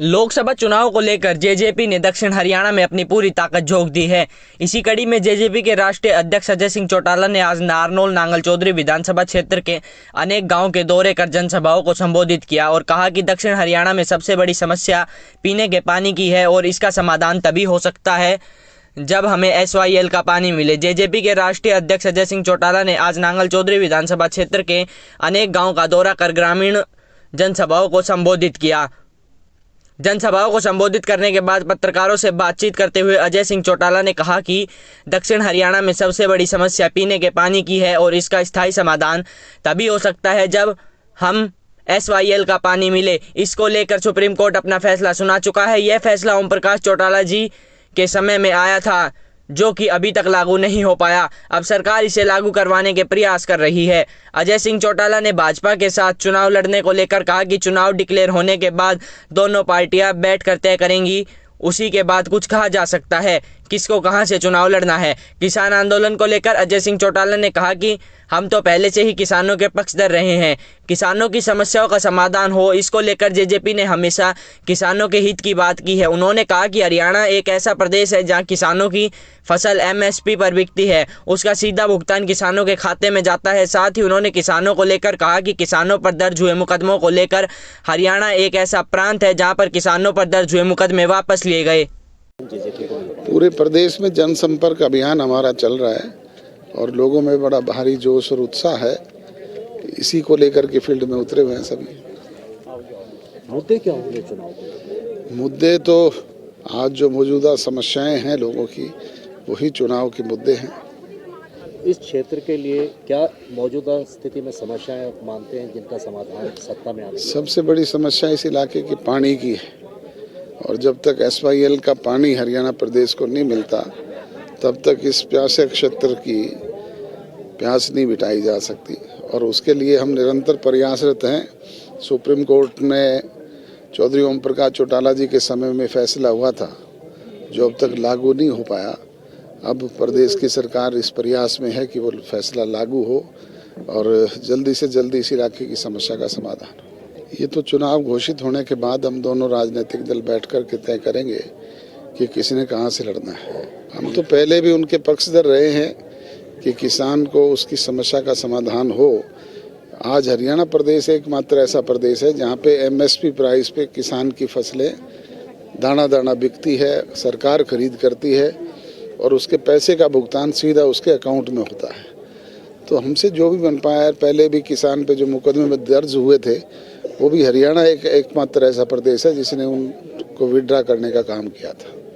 लोकसभा चुनाव को लेकर जेजेपी ने दक्षिण हरियाणा में अपनी पूरी ताकत झोंक दी है। इसी कड़ी में जेजेपी के राष्ट्रीय अध्यक्ष अजय सिंह चौटाला ने आज नारनौल नांगल चौधरी विधानसभा क्षेत्र के अनेक गांवों के दौरे कर जनसभाओं को संबोधित किया और कहा कि दक्षिण हरियाणा में सबसे बड़ी समस्या पीने के पानी की है और इसका समाधान तभी हो सकता है जब हमें SYL का पानी मिले। जेजेपी के राष्ट्रीय अध्यक्ष अजय सिंह चौटाला ने आज नांगल चौधरी विधानसभा क्षेत्र के अनेक गाँव का दौरा कर ग्रामीण जनसभाओं को संबोधित किया। जनसभाओं को संबोधित करने के बाद पत्रकारों से बातचीत करते हुए अजय सिंह चौटाला ने कहा कि दक्षिण हरियाणा में सबसे बड़ी समस्या पीने के पानी की है और इसका स्थायी समाधान तभी हो सकता है जब हम SYL का पानी मिले। इसको लेकर सुप्रीम कोर्ट अपना फैसला सुना चुका है। यह फैसला ओम प्रकाश चौटाला जी के समय में आया था जो कि अभी तक लागू नहीं हो पाया। अब सरकार इसे लागू करवाने के प्रयास कर रही है। अजय सिंह चौटाला ने भाजपा के साथ चुनाव लड़ने को लेकर कहा कि चुनाव डिक्लेयर होने के बाद दोनों पार्टियां बैठकर तय करेंगी, उसी के बाद कुछ कहा जा सकता है किसको कहां से चुनाव लड़ना है। किसान आंदोलन को लेकर अजय सिंह चौटाला ने कहा कि हम तो पहले से ही किसानों के पक्षधर रहे हैं, किसानों की समस्याओं का समाधान हो, इसको लेकर जेजेपी ने हमेशा किसानों के हित की बात की है। उन्होंने कहा कि हरियाणा एक ऐसा प्रदेश है जहां किसानों की फसल MSP पर बिकती है, उसका सीधा भुगतान किसानों के खाते में जाता है। साथ ही उन्होंने किसानों को लेकर कहा कि किसानों पर दर्ज हुए मुकदमों को लेकर हरियाणा एक ऐसा प्रांत है जहाँ पर किसानों पर दर्ज हुए मुकदमे वापस लिए गए। पूरे प्रदेश में जनसंपर्क अभियान हमारा चल रहा है और लोगों में बड़ा भारी जोश और उत्साह है। इसी को लेकर के फील्ड में उतरे हुए हैं सभी। मुद्दे क्या होंगे चुनाव के? मुद्दे तो आज जो मौजूदा समस्याएं हैं लोगों की, वही चुनाव के मुद्दे हैं। इस क्षेत्र के लिए क्या मौजूदा स्थिति में समस्याएं मानते हैं जिनका समाधान सत्ता में आने? सबसे बड़ी समस्या इस इलाके की पानी की है और जब तक SYL का पानी हरियाणा प्रदेश को नहीं मिलता तब तक इस प्यासे क्षेत्र की प्यास नहीं मिटाई जा सकती और उसके लिए हम निरंतर प्रयासरत हैं। सुप्रीम कोर्ट ने चौधरी ओम प्रकाश चौटाला जी के समय में फैसला हुआ था जो अब तक लागू नहीं हो पाया। अब प्रदेश की सरकार इस प्रयास में है कि वो फैसला लागू हो और जल्दी से जल्दी इस इलाके की समस्या का समाधान हो। ये तो चुनाव घोषित होने के बाद हम दोनों राजनीतिक दल बैठ कर के तय करेंगे कि किसने कहाँ से लड़ना है। हम तो पहले भी उनके पक्षधर रहे हैं कि किसान को उसकी समस्या का समाधान हो। आज हरियाणा प्रदेश एकमात्र ऐसा प्रदेश है जहाँ पे MSP प्राइस पे किसान की फसलें दाना दाना बिकती है, सरकार खरीद करती है और उसके पैसे का भुगतान सीधा उसके अकाउंट में होता है। तो हमसे जो भी बन पाया है, पहले भी किसान पे जो मुकदमे में दर्ज हुए थे वो भी हरियाणा एकमात्र ऐसा प्रदेश है जिसने उनको विड्रा करने का काम किया था।